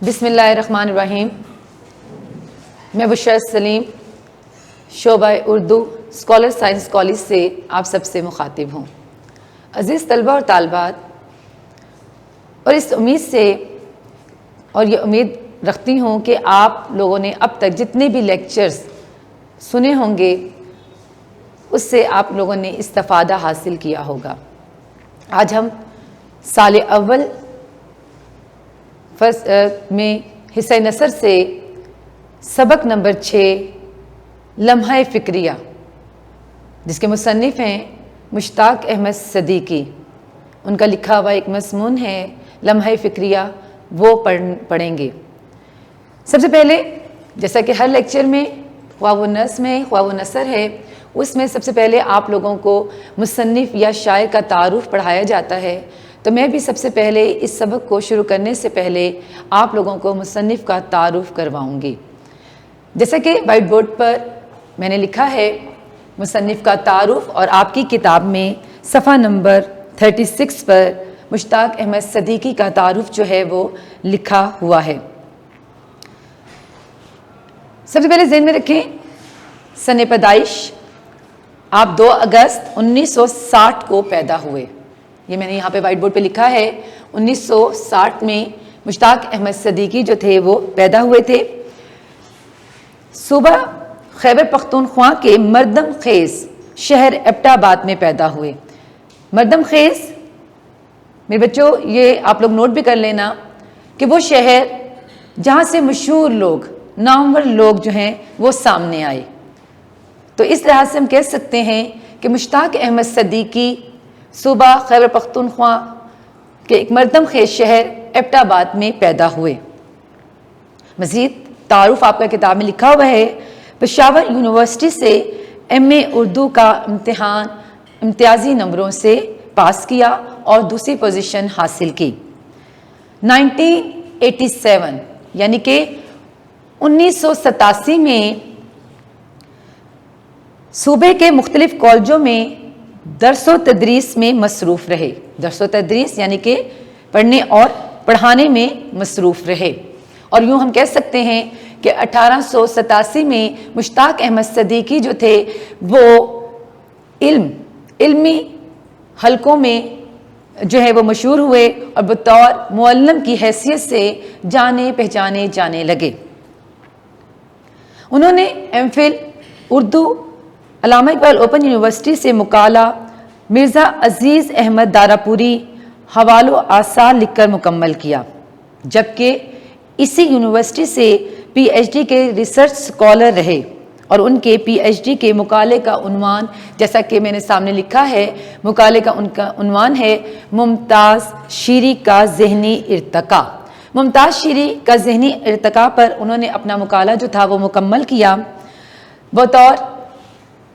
بسم اللہ الرحمن الرحیم۔ میں بشرا سلیم شعبہ اردو اسکالر سائنس کالج سے آپ سب سے مخاطب ہوں۔ عزیز طلبہ اور طالبات، اور اس امید سے اور یہ امید رکھتی ہوں کہ آپ لوگوں نے اب تک جتنے بھی لیکچرز سنے ہوں گے اس سے آپ لوگوں نے استفادہ حاصل کیا ہوگا۔ آج ہم سال اول میں حصہ نثر سے سبق نمبر 6 لمحہ فکریہ، جس کے مصنف ہیں مشتاق احمد صدیقی، ان کا لکھا ہوا ایک مضمون ہے لمحہ فکریہ، وہ پڑھیں گے۔ سب سے پہلے جیسا کہ ہر لیکچر میں خواہ وہ نظم ہے خواہ وہ نثر ہے، اس میں سب سے پہلے آپ لوگوں کو مصنف یا شاعر کا تعارف پڑھایا جاتا ہے، تو میں بھی سب سے پہلے اس سبق کو شروع کرنے سے پہلے آپ لوگوں کو مصنف کا تعارف کرواؤں گی۔ جیسا کہ وائٹ بورڈ پر میں نے لکھا ہے مصنف کا تعارف، اور آپ کی کتاب میں صفحہ نمبر 36 پر مشتاق احمد صدیقی کا تعارف جو ہے وہ لکھا ہوا ہے۔ سب سے پہلے ذہن میں رکھیں سن پیدائش، آپ 2 اگست 1960 کو پیدا ہوئے۔ یہ میں نے یہاں پہ وائٹ بورڈ پہ لکھا ہے 1960 میں مشتاق احمد صدیقی جو تھے وہ پیدا ہوئے تھے۔ صوبہ خیبر پختونخوا کے مردم خیز شہر ایبٹ آباد میں پیدا ہوئے۔ مردم خیز میرے بچوں یہ آپ لوگ نوٹ بھی کر لینا کہ وہ شہر جہاں سے مشہور لوگ، نامور لوگ جو ہیں وہ سامنے آئے، تو اس لحاظ سے ہم کہہ سکتے ہیں کہ مشتاق احمد صدیقی صوبہ خیبر پختونخوا کے ایک مردم خیز شہر ایبٹ آباد میں پیدا ہوئے۔ مزید تعارف آپ کا کتاب میں لکھا ہوا ہے، پشاور یونیورسٹی سے ایم.اے. اردو کا امتحان امتیازی نمبروں سے پاس کیا اور دوسری پوزیشن حاصل کی۔ 1987 یعنی کہ 1987 میں صوبے کے مختلف کالجوں میں درس و تدریس میں مصروف رہے۔ درس و تدریس یعنی کہ پڑھنے اور پڑھانے میں مصروف رہے، اور یوں ہم کہہ سکتے ہیں کہ 1887 میں مشتاق احمد صدیقی جو تھے وہ علمی حلقوں میں جو ہے وہ مشہور ہوئے اور بطور معلم کی حیثیت سے جانے پہچانے جانے لگے۔ انہوں نے ایم فل اردو علامہ اقبال اوپن یونیورسٹی سے مقالہ مرزا عزیز احمد داراپوری حوالہ آثار لکھ کر مکمل کیا، جبکہ اسی یونیورسٹی سے پی ایچ ڈی کے ریسرچ اسکالر رہے، اور ان کے پی ایچ ڈی کے مقالے کا عنوان جیسا کہ میں نے سامنے لکھا ہے، مقالے کا ان کا عنوان ہے ممتاز شیری کا ذہنی ارتقاء۔ ممتاز شیری کا ذہنی ارتقاء پر انہوں نے اپنا مقالہ جو تھا وہ مکمل کیا۔ بطور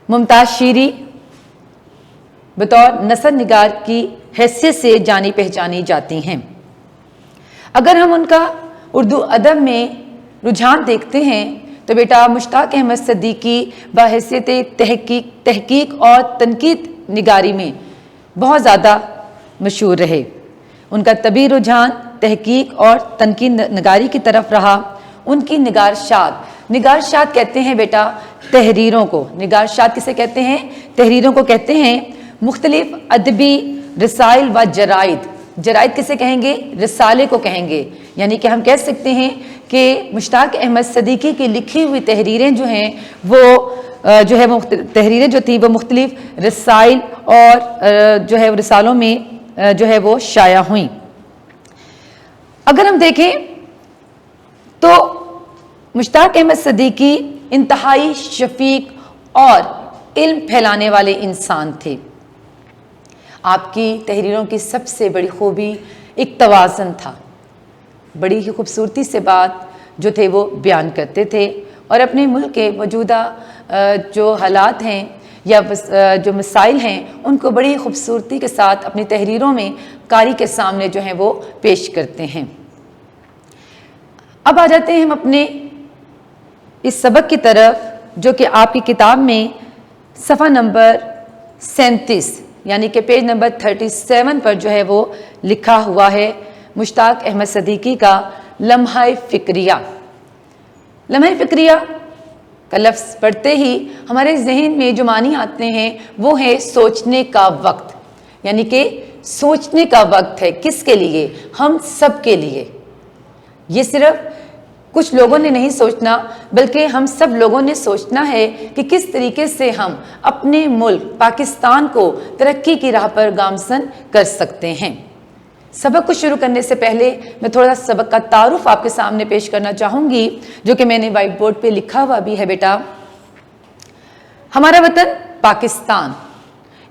ممتاز شیری بطور نثر نگار کی حیثیت سے جانی پہچانی جاتی ہیں۔ اگر ہم ان کا اردو ادب میں رجحان دیکھتے ہیں تو بیٹا مشتاق احمد صدیقی بحیثیت تحقیق اور تنقید نگاری میں بہت زیادہ مشہور رہے۔ ان کا طبی رجحان تحقیق اور تنقید نگاری کی طرف رہا۔ ان کی نگارشات کہتے ہیں بیٹا تحریروں کو۔ نگارشات کسے کہتے ہیں؟ تحریروں کو کہتے ہیں۔ مختلف ادبی رسائل و جرائد، جرائد کسے کہیں گے؟ رسالے کو کہیں گے۔ یعنی کہ ہم کہہ سکتے ہیں کہ مشتاق احمد صدیقی کی لکھی ہوئی تحریریں جو ہیں وہ جو ہے تحریریں جو تھیں وہ مختلف رسائل اور جو ہے رسالوں میں جو ہے وہ شائع ہوئیں۔ اگر ہم دیکھیں تو مشتاق احمد صدیقی انتہائی شفیق اور علم پھیلانے والے انسان تھے۔ آپ کی تحریروں کی سب سے بڑی خوبی ایک توازن تھا، بڑی ہی خوبصورتی سے بات جو تھے وہ بیان کرتے تھے، اور اپنے ملک کے موجودہ جو حالات ہیں یا جو مسائل ہیں ان کو بڑی خوبصورتی کے ساتھ اپنی تحریروں میں قاری کے سامنے جو ہیں وہ پیش کرتے ہیں۔ اب آ جاتے ہیں ہم اپنے اس سبق کی طرف جو کہ آپ کی کتاب میں صفحہ نمبر 37 یعنی کہ پیج نمبر 37 پر جو ہے وہ لکھا ہوا ہے مشتاق احمد صدیقی کا لمحہ فکریہ۔ لمحہ فکریہ کا لفظ پڑھتے ہی ہمارے ذہن میں جو معنی آتے ہیں وہ ہے سوچنے کا وقت، یعنی کہ سوچنے کا وقت ہے۔ کس کے لیے؟ ہم سب کے لیے۔ یہ صرف کچھ لوگوں نے نہیں سوچنا، بلکہ ہم سب لوگوں نے سوچنا ہے کہ کس طریقے سے ہم اپنے ملک پاکستان کو ترقی کی راہ پر گامزن کر سکتے ہیں۔ سبق کو شروع کرنے سے پہلے میں تھوڑا سا سبق کا تعارف آپ کے سامنے پیش کرنا چاہوں گی، جو کہ میں نے وائٹ بورڈ پہ لکھا ہوا بھی ہے۔ بیٹا، ہمارا وطن پاکستان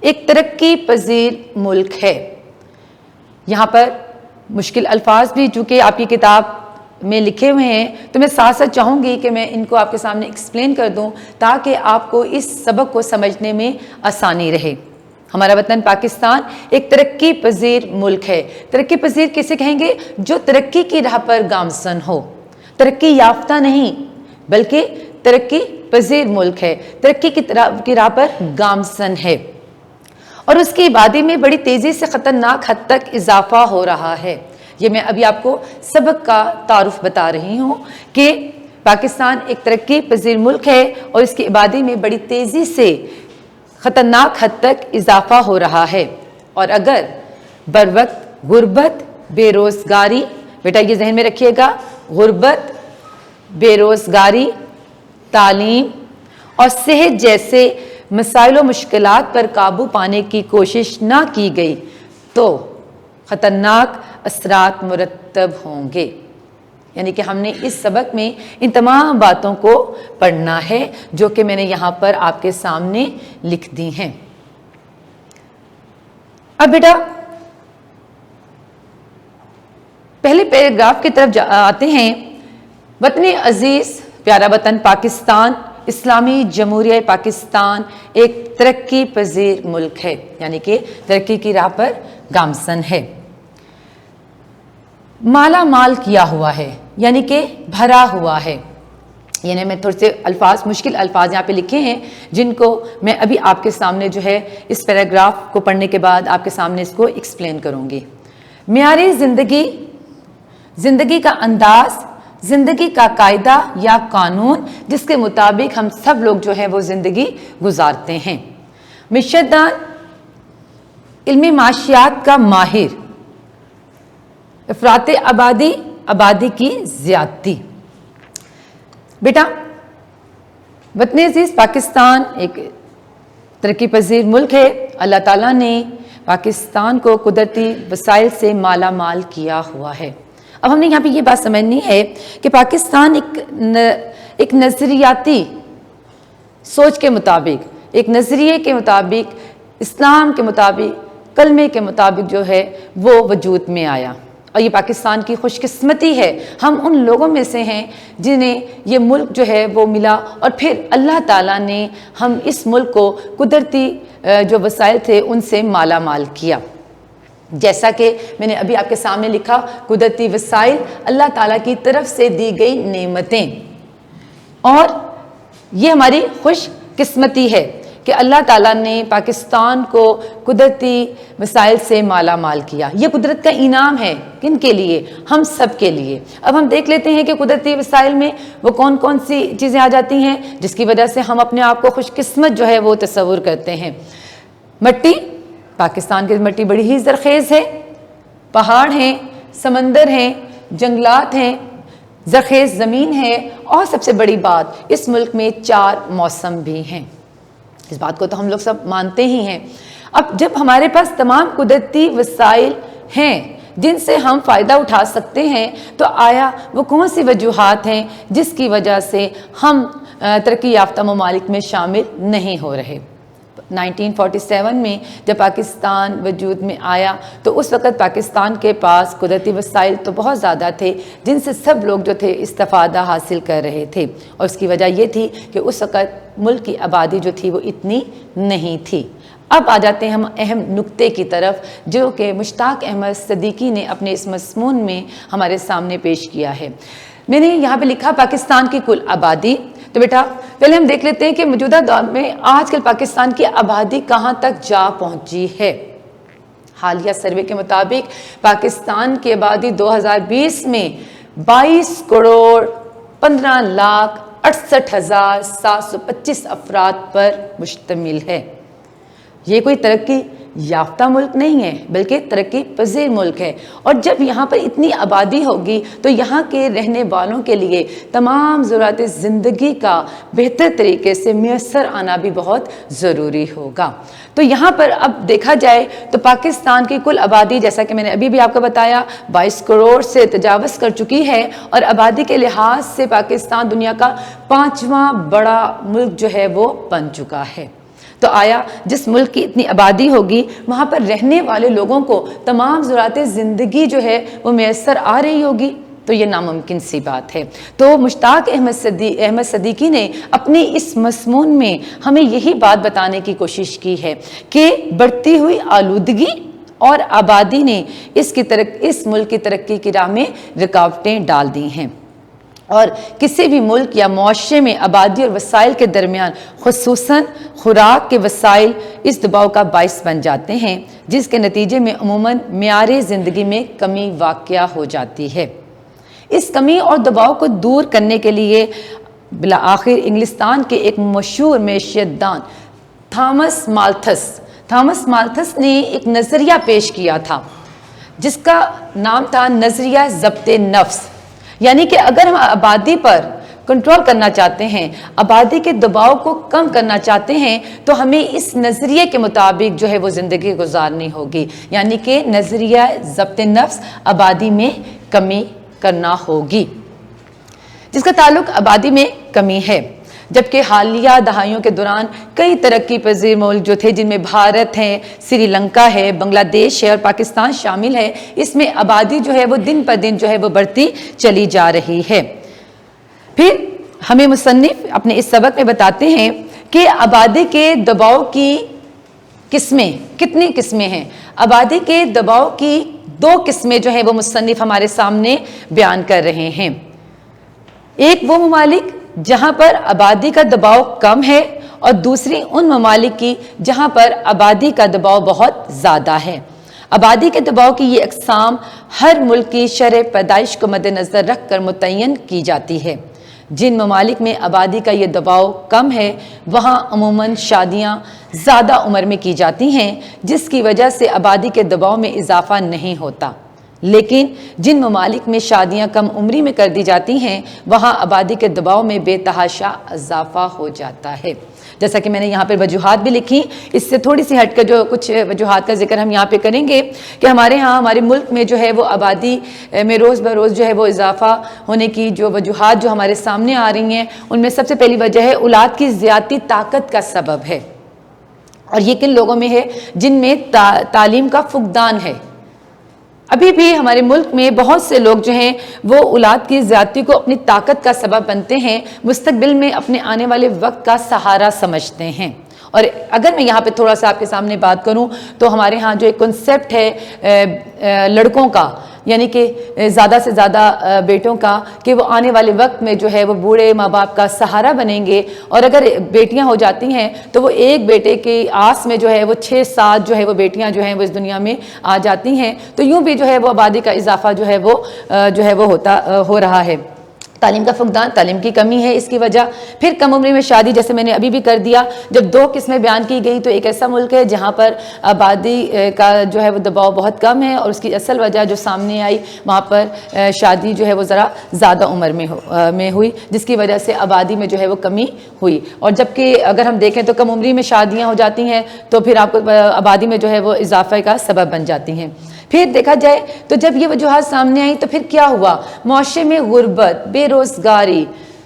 ایک ترقی پذیر ملک ہے۔ یہاں پر مشکل الفاظ بھی چونکہ آپ کی کتاب میں لکھے ہوئے ہیں، تو میں ساتھ ساتھ چاہوں گی کہ میں ان کو آپ کے سامنے ایکسپلین کر دوں تاکہ آپ کو اس سبق کو سمجھنے میں آسانی رہے۔ ہمارا وطن پاکستان ایک ترقی پذیر ملک ہے۔ ترقی پذیر کسے کہیں گے؟ جو ترقی کی راہ پر گامزن ہو۔ ترقی یافتہ نہیں بلکہ ترقی پذیر ملک ہے، ترقی کی راہ پر گامزن ہے، اور اس کی آبادی میں بڑی تیزی سے خطرناک حد تک اضافہ ہو رہا ہے۔ یہ میں ابھی آپ کو سبق کا تعارف بتا رہی ہوں کہ پاکستان ایک ترقی پذیر ملک ہے اور اس کی آبادی میں بڑی تیزی سے خطرناک حد تک اضافہ ہو رہا ہے، اور اگر بروقت غربت، بے روزگاری، بیٹا یہ ذہن میں رکھیے گا، غربت، بے روزگاری، تعلیم اور صحت جیسے مسائل و مشکلات پر قابو پانے کی کوشش نہ کی گئی تو خطرناک اثرات مرتب ہوں گے۔ یعنی کہ ہم نے اس سبق میں ان تمام باتوں کو پڑھنا ہے جو کہ میں نے یہاں پر آپ کے سامنے لکھ دی ہیں۔ اب بیٹا پہلے پیراگراف کی طرف آتے ہیں۔ وطن عزیز، پیارا وطن پاکستان، اسلامی جمہوریہ پاکستان ایک ترقی پذیر ملک ہے، یعنی کہ ترقی کی راہ پر گامزن ہے۔ مالا مال کیا ہوا ہے، یعنی کہ بھرا ہوا ہے۔ یعنی میں تھوڑے سے الفاظ، مشکل الفاظ یہاں پہ لکھے ہیں جن کو میں ابھی آپ کے سامنے جو ہے اس پیراگراف کو پڑھنے کے بعد آپ کے سامنے اس کو ایکسپلین کروں گی۔ معیاری زندگی، زندگی کا انداز، زندگی کا قاعدہ یا قانون جس کے مطابق ہم سب لوگ جو ہے وہ زندگی گزارتے ہیں۔ معیشت دان، علمی معاشیات کا ماہر، افراط آبادی، آبادی کی زیادتی۔ بیٹا وطن عزیز پاکستان ایک ترقی پذیر ملک ہے۔ اللہ تعالیٰ نے پاکستان کو قدرتی وسائل سے مالا مال کیا ہوا ہے۔ اب ہم نے یہاں پہ یہ بات سمجھنی ہے کہ پاکستان ایک نظریاتی سوچ کے مطابق، ایک نظریے کے مطابق، اسلام کے مطابق، کلمے کے مطابق جو ہے وہ وجود میں آیا، اور یہ پاکستان کی خوش قسمتی ہے۔ ہم ان لوگوں میں سے ہیں جنہیں یہ ملک جو ہے وہ ملا، اور پھر اللہ تعالیٰ نے ہم اس ملک کو قدرتی جو وسائل تھے ان سے مالا مال کیا۔ جیسا کہ میں نے ابھی آپ کے سامنے لکھا، قدرتی وسائل اللہ تعالیٰ کی طرف سے دی گئی نعمتیں، اور یہ ہماری خوش قسمتی ہے کہ اللہ تعالیٰ نے پاکستان کو قدرتی وسائل سے مالا مال کیا۔ یہ قدرت کا انعام ہے، کن کے لیے؟ ہم سب کے لیے۔ اب ہم دیکھ لیتے ہیں کہ قدرتی وسائل میں وہ کون کون سی چیزیں آ جاتی ہیں جس کی وجہ سے ہم اپنے آپ کو خوش قسمت جو ہے وہ تصور کرتے ہیں۔ مٹی، پاکستان کی مٹی بڑی ہی زرخیز ہے، پہاڑ ہیں، سمندر ہیں، جنگلات ہیں، زرخیز زمین ہے، اور سب سے بڑی بات اس ملک میں 4 موسم بھی ہیں۔ اس بات کو تو ہم لوگ سب مانتے ہی ہیں۔ اب جب ہمارے پاس تمام قدرتی وسائل ہیں جن سے ہم فائدہ اٹھا سکتے ہیں، تو آیا وہ کون سی وجوہات ہیں جس کی وجہ سے ہم ترقی یافتہ ممالک میں شامل نہیں ہو رہے؟ 1947 میں جب پاکستان وجود میں آیا تو اس وقت پاکستان کے پاس قدرتی وسائل تو بہت زیادہ تھے جن سے سب لوگ جو تھے استفادہ حاصل کر رہے تھے، اور اس کی وجہ یہ تھی کہ اس وقت ملک کی آبادی جو تھی وہ اتنی نہیں تھی۔ اب آ جاتے ہیں ہم اہم نقطے کی طرف جو کہ مشتاق احمد صدیقی نے اپنے اس مضمون میں ہمارے سامنے پیش کیا ہے۔ میں نے یہاں پہ لکھا پاکستان کی کل آبادی۔ تو بیٹا پہلے ہم دیکھ لیتے ہیں کہ موجودہ دور میں آج کل پاکستان کی آبادی کہاں تک جا پہنچی ہے۔ حالیہ سروے کے مطابق پاکستان کی آبادی 2020 میں 22,15,68,725 افراد پر مشتمل ہے۔ یہ کوئی ترقی یافتہ ملک نہیں ہے بلکہ ترقی پذیر ملک ہے، اور جب یہاں پر اتنی آبادی ہوگی تو یہاں کے رہنے والوں کے لیے تمام ضرورت زندگی کا بہتر طریقے سے میسر آنا بھی بہت ضروری ہوگا۔ تو یہاں پر اب دیکھا جائے تو پاکستان کی کل آبادی، جیسا کہ میں نے ابھی بھی آپ کو بتایا، 22 کروڑ سے تجاوز کر چکی ہے، اور آبادی کے لحاظ سے پاکستان دنیا کا 5واں بڑا ملک جو ہے وہ بن چکا ہے۔ تو آیا جس ملک کی اتنی آبادی ہوگی وہاں پر رہنے والے لوگوں کو تمام ضرورت زندگی جو ہے وہ میسر آ رہی ہوگی؟ تو یہ ناممکن سی بات ہے۔ تو مشتاق احمد صدیقی نے اپنی اس مضمون میں ہمیں یہی بات بتانے کی کوشش کی ہے کہ بڑھتی ہوئی آلودگی اور آبادی نے اس ملک کی ترقی کی راہ میں رکاوٹیں ڈال دی ہیں، اور کسی بھی ملک یا معاشرے میں آبادی اور وسائل کے درمیان خصوصاً خوراک کے وسائل اس دباؤ کا باعث بن جاتے ہیں، جس کے نتیجے میں عموماً معیار زندگی میں کمی واقع ہو جاتی ہے۔ اس کمی اور دباؤ کو دور کرنے کے لیے بالآخر انگلستان کے ایک مشہور معیشت دان تھامس مالتھس نے ایک نظریہ پیش کیا تھا جس کا نام تھا نظریہ ضبط نفس، یعنی کہ اگر ہم آبادی پر کنٹرول کرنا چاہتے ہیں، آبادی کے دباؤ کو کم کرنا چاہتے ہیں، تو ہمیں اس نظریے کے مطابق جو ہے وہ زندگی گزارنی ہوگی، یعنی کہ نظریہ ضبط نفس آبادی میں کمی کرنا ہوگی، جس کا تعلق آبادی میں کمی ہے۔ جبکہ حالیہ دہائیوں کے دوران کئی ترقی پذیر ملک جو تھے، جن میں بھارت ہے، سری لنکا ہے، بنگلہ دیش ہے اور پاکستان شامل ہے، اس میں آبادی جو ہے وہ دن پر دن جو ہے وہ بڑھتی چلی جا رہی ہے۔ پھر ہمیں مصنف اپنے اس سبق میں بتاتے ہیں کہ آبادی کے دباؤ کی کتنی قسمیں ہیں۔ آبادی کے دباؤ کی 2 قسمیں جو ہیں وہ مصنف ہمارے سامنے بیان کر رہے ہیں۔ ایک وہ ممالک جہاں پر آبادی کا دباؤ کم ہے، اور دوسری ان ممالک کی جہاں پر آبادی کا دباؤ بہت زیادہ ہے۔ آبادی کے دباؤ کی یہ اقسام ہر ملک کی شرح پیدائش کو مد نظر رکھ کر متعین کی جاتی ہے۔ جن ممالک میں آبادی کا یہ دباؤ کم ہے وہاں عموماً شادیاں زیادہ عمر میں کی جاتی ہیں، جس کی وجہ سے آبادی کے دباؤ میں اضافہ نہیں ہوتا، لیکن جن ممالک میں شادیاں کم عمری میں کر دی جاتی ہیں وہاں آبادی کے دباؤ میں بے تحاشا اضافہ ہو جاتا ہے۔ جیسا کہ میں نے یہاں پہ وجوہات بھی لکھی، اس سے تھوڑی سی ہٹ کر جو کچھ وجوہات کا ذکر ہم یہاں پہ کریں گے کہ ہمارے ملک میں جو ہے وہ آبادی میں روز بروز جو ہے وہ اضافہ ہونے کی جو وجوہات جو ہمارے سامنے آ رہی ہیں، ان میں سب سے پہلی وجہ ہے اولاد کی زیادتی طاقت کا سبب ہے، اور یہ کن لوگوں میں ہے؟ جن میں تعلیم کا فقدان ہے۔ ابھی بھی ہمارے ملک میں بہت سے لوگ جو ہیں وہ اولاد کی زیادتی کو اپنی طاقت کا سبب بنتے ہیں، مستقبل میں اپنے آنے والے وقت کا سہارا سمجھتے ہیں۔ اور اگر میں یہاں پہ تھوڑا سا آپ کے سامنے بات کروں تو ہمارے ہاں جو ایک کنسیپٹ ہے لڑکوں کا، یعنی کہ زیادہ سے زیادہ بیٹوں کا، کہ وہ آنے والے وقت میں جو ہے وہ بوڑھے ماں باپ کا سہارا بنیں گے، اور اگر بیٹیاں ہو جاتی ہیں تو وہ ایک بیٹے کی آس میں جو ہے وہ 6-7 جو ہے وہ بیٹیاں جو ہیں وہ اس دنیا میں آ جاتی ہیں، تو یوں بھی جو ہے وہ آبادی کا اضافہ جو ہے وہ ہو رہا ہے۔ تعلیم کا فقدان، تعلیم کی کمی ہے اس کی وجہ۔ پھر کم عمری میں شادی، جیسے میں نے ابھی بھی کر دیا، جب 2 قسمیں بیان کی گئی تو ایک ایسا ملک ہے جہاں پر آبادی کا جو ہے وہ دباؤ بہت کم ہے، اور اس کی اصل وجہ جو سامنے آئی وہاں پر شادی جو ہے وہ ذرا زیادہ عمر میں ہوئی، جس کی وجہ سے آبادی میں جو ہے وہ کمی ہوئی۔ اور جبکہ اگر ہم دیکھیں تو کم عمری میں شادیاں ہو جاتی ہیں تو پھر آپ کو آبادی میں جو ہے وہ اضافے کا سبب بن جاتی ہیں۔ پھر دیکھا جائے تو جب یہ وجوہات سامنے آئیں تو پھر کیا ہوا؟ معاشرے میں غربت، بے روزگاری،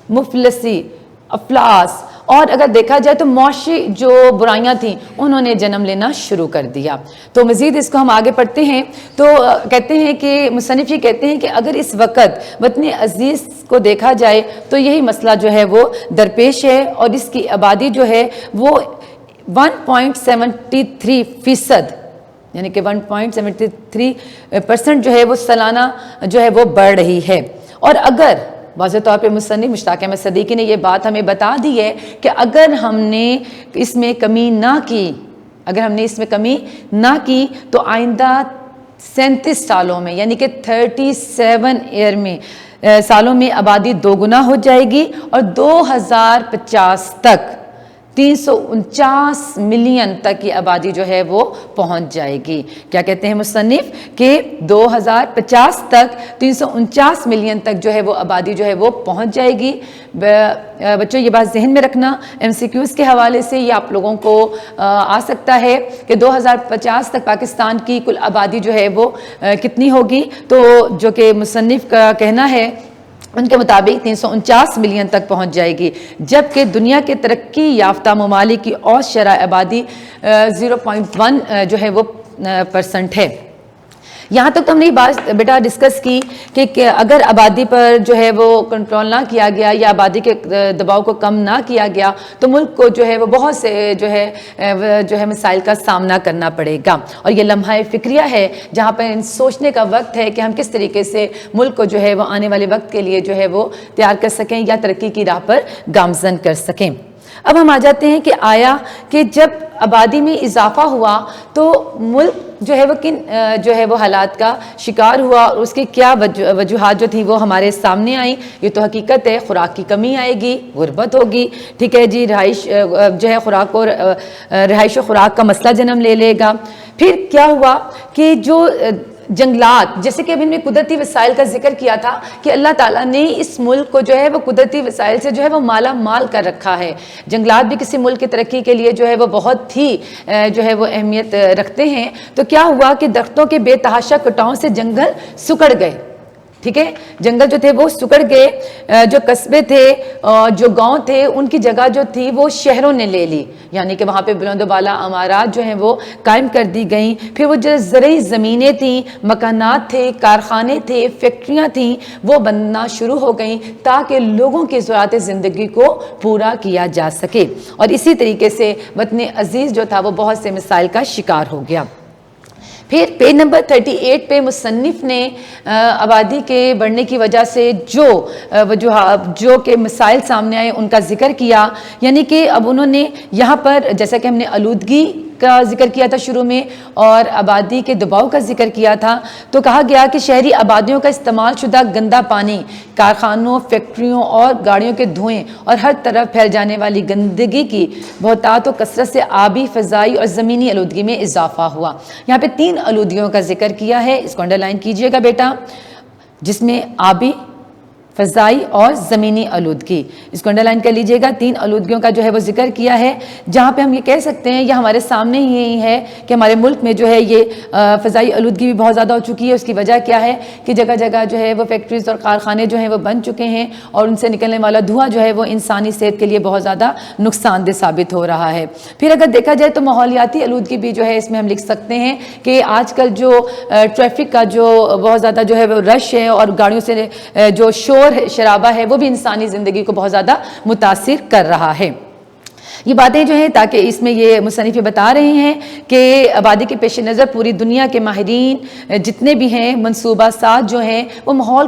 مفلسی، افلاس، اور اگر دیکھا جائے تو معاشی جو برائیاں تھیں انہوں نے جنم لینا شروع کر دیا۔ تو مزید اس کو ہم آگے پڑھتے ہیں تو کہتے ہیں کہ مصنف یہ کہتے ہیں کہ اگر اس وقت وطن عزیز کو دیکھا جائے تو یہی مسئلہ جو ہے وہ درپیش ہے، اور اس کی آبادی جو ہے وہ 1.73%، یعنی کہ 1.73% جو ہے وہ سالانہ جو ہے وہ بڑھ رہی ہے۔ اور اگر واضح طور پہ مصنف مشتاق احمد صدیقی نے یہ بات ہمیں بتا دی ہے کہ اگر ہم نے اس میں کمی نہ کی تو آئندہ 37 سالوں میں، یعنی کہ 37 ایئر میں سالوں میں آبادی 2 گنا ہو جائے گی اور 2050 تک 349 ملین تک کی آبادی جو ہے وہ پہنچ جائے گی۔ کیا کہتے ہیں مصنف کہ 2050 تک 349 ملین تک جو ہے وہ آبادی جو ہے وہ پہنچ جائے گی۔ بچوں یہ بات ذہن میں رکھنا، MCQs کے حوالے سے یہ آپ لوگوں کو آ سکتا ہے کہ 2050 تک پاکستان کی کل آبادی جو ہے وہ کتنی ہوگی، تو جو کہ مصنف کا کہنا ہے ان کے مطابق 349 ملین تک پہنچ جائے گی، جبکہ دنیا کے ترقی یافتہ ممالک کی اوسط شرح آبادی 0.1 جو ہے وہ % ہے۔ یہاں تک تو ہم نے یہ بات بیٹا ڈسکس کی کہ اگر آبادی پر جو ہے وہ کنٹرول نہ کیا گیا یا آبادی کے دباؤ کو کم نہ کیا گیا تو ملک کو جو ہے وہ بہت سے جو ہے مسائل کا سامنا کرنا پڑے گا، اور یہ لمحہ فکریہ ہے جہاں پر سوچنے کا وقت ہے کہ ہم کس طریقے سے ملک کو جو ہے وہ آنے والے وقت کے لیے جو ہے وہ تیار کر سکیں یا ترقی کی راہ پر گامزن کر سکیں۔ اب ہم آ جاتے ہیں کہ آیا کہ جب آبادی میں اضافہ ہوا تو ملک جو ہے وہ کن جو ہے وہ حالات کا شکار ہوا اور اس کی کیا وجوہات جو تھی وہ ہمارے سامنے آئیں۔ یہ تو حقیقت ہے، خوراک کی کمی آئے گی، غربت ہوگی، ٹھیک ہے جی، رہائش جو ہے خوراک اور رہائش و خوراک کا مسئلہ جنم لے لے گا۔ پھر کیا ہوا کہ جو جنگلات، جیسے کہ ابھی میں قدرتی وسائل کا ذکر کیا تھا کہ اللہ تعالیٰ نے اس ملک کو جو ہے وہ قدرتی وسائل سے جو ہے وہ مالا مال کر رکھا ہے۔ جنگلات بھی کسی ملک کی ترقی کے لیے جو ہے وہ بہت ہی جو ہے وہ اہمیت رکھتے ہیں۔ تو کیا ہوا کہ درختوں کے بے تحاشا کٹاؤں سے جنگل سکڑ گئے، ٹھیک ہے، جنگل جو تھے وہ سکڑ گئے، جو قصبے تھے جو گاؤں تھے ان کی جگہ جو تھی وہ شہروں نے لے لی، یعنی کہ وہاں پہ بلند و بالا عمارات جو ہیں وہ قائم کر دی گئیں۔ پھر وہ جو زرعی زمینیں تھیں، مکانات تھے، کارخانے تھے، فیکٹریاں تھیں، وہ بننا شروع ہو گئیں تاکہ لوگوں کی ضروریات زندگی کو پورا کیا جا سکے، اور اسی طریقے سے وطن عزیز جو تھا وہ بہت سے مسائل کا شکار ہو گیا۔ پھر پیج نمبر 38 پہ مصنف نے آبادی کے بڑھنے کی وجہ سے جو کہ مسائل سامنے آئے ان کا ذکر کیا، یعنی کہ اب انہوں نے یہاں پر جیسا کہ ہم نے آلودگی کا ذکر کیا تھا شروع میں اور آبادی کے دباؤ کا ذکر کیا تھا، تو کہا گیا کہ شہری آبادیوں کا استعمال شدہ گندا پانی، کارخانوں، فیکٹریوں اور گاڑیوں کے دھوئیں اور ہر طرف پھیل جانے والی گندگی کی بہتات و کثرت سے آبی، فضائی اور زمینی آلودگی میں اضافہ ہوا۔ یہاں پہ 3 آلودگیوں کا ذکر کیا ہے، اس کو انڈر لائن کیجئے گا بیٹا، جس میں آبی، فضائی اور زمینی آلودگی، اس کو انڈرلائن کر لیجئے گا۔ 3 آلودگیوں کا جو ہے وہ ذکر کیا ہے، جہاں پہ ہم یہ کہہ سکتے ہیں، یہ ہمارے سامنے ہی ہے کہ ہمارے ملک میں جو ہے یہ فضائی آلودگی بھی بہت زیادہ ہو چکی ہے۔ اس کی وجہ کیا ہے کہ جگہ جگہ جو ہے وہ فیکٹریز اور کارخانے جو ہیں وہ بن چکے ہیں اور ان سے نکلنے والا دھواں جو ہے وہ انسانی صحت کے لیے بہت زیادہ نقصان دہ ثابت ہو رہا ہے۔ پھر اگر دیکھا جائے تو ماحولیاتی آلودگی بھی جو ہے اس میں ہم لکھ سکتے ہیں کہ آج کل جو ٹریفک کا جو بہت زیادہ جو ہے وہ رش ہے اور گاڑیوں سے جو شور شرابہ ہے وہ بھی انسانی زندگی کو بہت زیادہ متاثر کر رہا ہے۔ یہ باتیں جو ہیں تاکہ اس میں یہ مصنف بتا رہے ہیں کہ آبادی کے پیش نظر پوری دنیا کے ماہرین جتنے بھی ہیں، منصوبہ ساز جو ہیں، وہ ماحول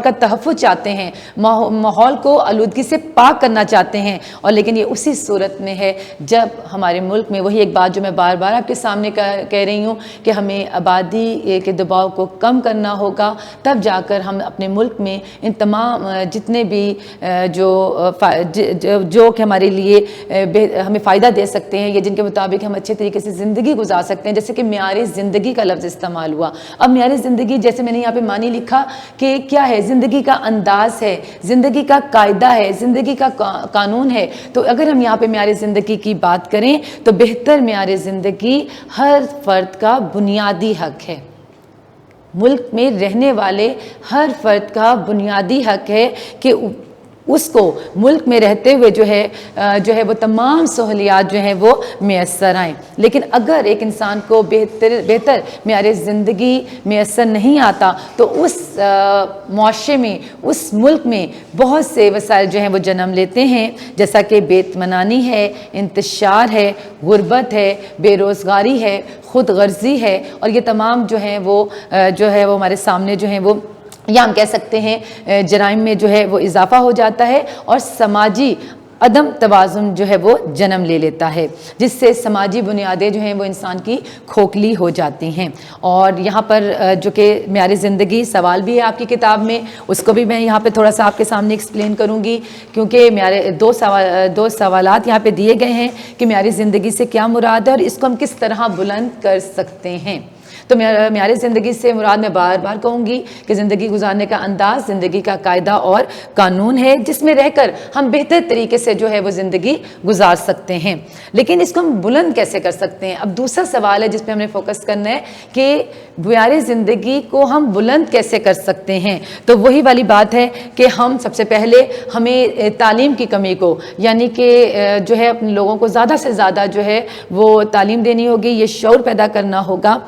کا تحفظ چاہتے ہیں، ماحول کو آلودگی سے پاک کرنا چاہتے ہیں، اور لیکن یہ اسی صورت میں ہے جب ہمارے ملک میں وہی ایک بات جو میں بار بار آپ کے سامنے کہہ رہی ہوں کہ ہمیں آبادی کے دباؤ کو کم کرنا ہوگا، تب جا کر ہم اپنے ملک میں ان تمام جتنے بھی جو کہ ہمارے لیے ہمیں فائدہ دے سکتے ہیں یا جن کے مطابق ہم اچھے طریقے سے زندگی گزار سکتے ہیں، جیسے کہ معیار زندگی کا لفظ استعمال ہوا۔ اب معیار زندگی جیسے میں نے یہاں پہ معنی لکھا کہ کیا ہے، زندگی کا انداز ہے، زندگی کا قاعدہ ہے، زندگی کا قانون ہے۔ تو اگر ہم یہاں پہ معیار زندگی کی بات کریں تو بہتر معیار زندگی ہر فرد کا بنیادی حق ہے، ملک میں رہنے والے ہر فرد کا بنیادی حق ہے کہ اس کو ملک میں رہتے ہوئے جو ہے وہ تمام سہولیات جو ہیں وہ میسر آئیں۔ لیکن اگر ایک انسان کو بہتر معیار زندگی میسر نہیں آتا تو اس معاشرے میں، اس ملک میں بہت سے وسائل جو ہیں وہ جنم لیتے ہیں، جیسا کہ بے اطمینانی ہے، انتشار ہے، غربت ہے، بے روزگاری ہے، خود غرضی ہے، اور یہ تمام جو ہیں وہ ہمارے سامنے جو ہیں وہ، یا ہم کہہ سکتے ہیں جرائم میں جو ہے وہ اضافہ ہو جاتا ہے، اور سماجی عدم توازن جو ہے وہ جنم لے لیتا ہے، جس سے سماجی بنیادیں جو ہیں وہ انسان کی کھوکھلی ہو جاتی ہیں۔ اور یہاں پر جو کہ معیار زندگی سوال بھی ہے آپ کی کتاب میں، اس کو بھی میں یہاں پہ تھوڑا سا آپ کے سامنے ایکسپلین کروں گی، کیونکہ دو سوالات یہاں پہ دیے گئے ہیں کہ معیار زندگی سے کیا مراد ہے اور اس کو ہم کس طرح بلند کر سکتے ہیں۔ تو معیار زندگی سے مراد میں بار بار کہوں گی کہ زندگی گزارنے کا انداز زندگی کا قاعدہ اور قانون ہے، جس میں رہ کر ہم بہتر طریقے سے جو ہے وہ زندگی گزار سکتے ہیں۔ لیکن اس کو ہم بلند کیسے کر سکتے ہیں؟ اب دوسرا سوال ہے جس پہ ہم نے فوکس کرنا ہے کہ معیار زندگی کو ہم بلند کیسے کر سکتے ہیں۔ تو وہی والی بات ہے کہ ہم سب سے پہلے ہمیں تعلیم کی کمی کو، یعنی کہ جو ہے اپنے لوگوں کو زیادہ سے زیادہ جو ہے وہ تعلیم دینی ہوگی، یہ شعور پیدا کرنا ہوگا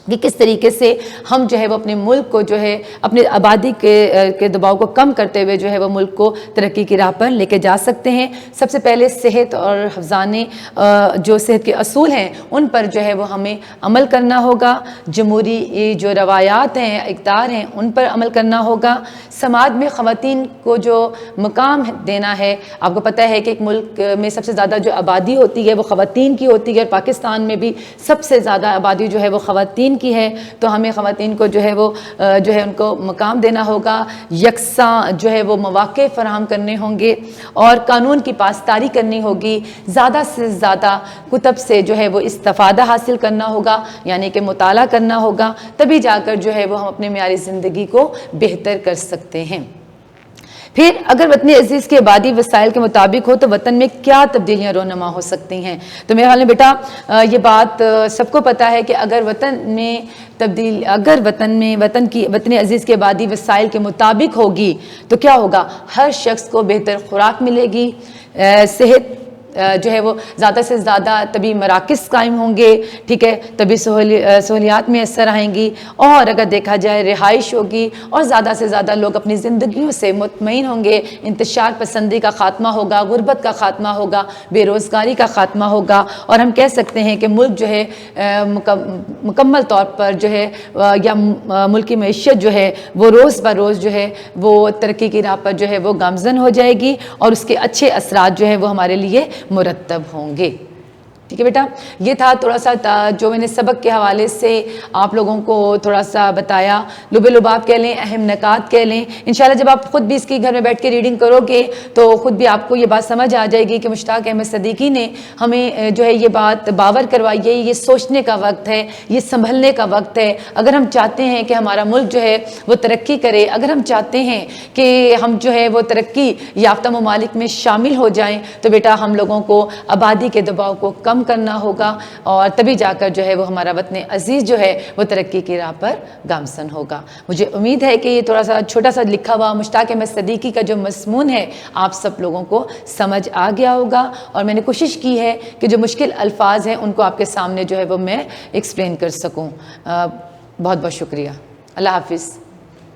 کہ کس طریقے سے ہم جو ہے وہ اپنے ملک کو جو ہے اپنی آبادی کے دباؤ کو کم کرتے ہوئے جو ہے وہ ملک کو ترقی کی راہ پر لے کے جا سکتے ہیں۔ سب سے پہلے صحت اور حفظانے جو صحت کے اصول ہیں ان پر جو ہے وہ ہمیں عمل کرنا ہوگا، جمہوری جو روایات ہیں، اقدار ہیں، ان پر عمل کرنا ہوگا۔ سماج میں خواتین کو جو مقام دینا ہے، آپ کو پتہ ہے کہ ایک ملک میں سب سے زیادہ جو آبادی ہوتی ہے وہ خواتین کی ہوتی ہے، اور پاکستان میں بھی سب سے زیادہ آبادی جو ہے وہ خواتین کی ہے۔ تو ہمیں خواتین کو جو ہے وہ ان کو مقام دینا ہوگا، یکساں جو ہے وہ مواقع فراہم کرنے ہوں گے، اور قانون کی پاسداری کرنی ہوگی۔ زیادہ سے زیادہ کتب سے جو ہے وہ استفادہ حاصل کرنا ہوگا، یعنی کہ مطالعہ کرنا ہوگا، تبھی جا کر جو ہے وہ ہم اپنے معیار زندگی کو بہتر کر سکتے ہیں۔ پھر اگر وطن عزیز کے آبادی وسائل کے مطابق ہو تو وطن میں کیا تبدیلیاں رونما ہو سکتی ہیں؟ تو میرے خیال میں بیٹا یہ بات سب کو پتہ ہے کہ اگر وطن عزیز کے آبادی وسائل کے مطابق ہوگی تو کیا ہوگا؟ ہر شخص کو بہتر خوراک ملے گی، صحت جو ہے وہ زیادہ سے زیادہ طبی مراکز قائم ہوں گے، ٹھیک ہے، طبی سہولیات میں اثر آئیں گی، اور اگر دیکھا جائے رہائش ہوگی، اور زیادہ سے زیادہ لوگ اپنی زندگیوں سے مطمئن ہوں گے، انتشار پسندی کا خاتمہ ہوگا، غربت کا خاتمہ ہوگا، بے روزگاری کا خاتمہ ہوگا، اور ہم کہہ سکتے ہیں کہ ملک جو ہے مکمل طور پر جو ہے یا ملکی معیشت جو ہے وہ روز بروز جو ہے وہ ترقی کی راہ پر جو ہے وہ گامزن ہو جائے گی، اور اس کے اچھے اثرات جو ہے وہ ہمارے لیے مرتب ہوں گے۔ ٹھیک ہے بیٹا، یہ تھا تھوڑا سا جو میں نے سبق کے حوالے سے آپ لوگوں کو تھوڑا سا بتایا، لب لباب کہہ لیں، اہم نکات کہہ لیں۔ انشاءاللہ جب آپ خود بھی اس کی گھر میں بیٹھ کے ریڈنگ کرو گے تو خود بھی آپ کو یہ بات سمجھ آ جائے گی کہ مشتاق احمد صدیقی نے ہمیں جو ہے یہ بات باور کروائی ہے، یہ سوچنے کا وقت ہے، یہ سنبھلنے کا وقت ہے۔ اگر ہم چاہتے ہیں کہ ہمارا ملک جو ہے وہ ترقی کرے، اگر ہم چاہتے ہیں کہ ہم جو ہے وہ ترقی یافتہ ممالک میں شامل ہو جائیں، تو بیٹا ہم لوگوں کو آبادی کے دباؤ کو کم کرنا ہوگا، اور تبھی جا کر جو ہے وہ ہمارا وطن عزیز جو ہے وہ ترقی کی راہ پر گامزن ہوگا۔ مجھے امید ہے کہ یہ تھوڑا سا چھوٹا سا لکھا ہوا مشتاق احمد صدیقی کا جو مضمون ہے آپ سب لوگوں کو سمجھ آ گیا ہوگا، اور میں نے کوشش کی ہے کہ جو مشکل الفاظ ہیں ان کو آپ کے سامنے جو ہے وہ میں ایکسپلین کر سکوں۔ بہت بہت شکریہ۔ اللہ حافظ۔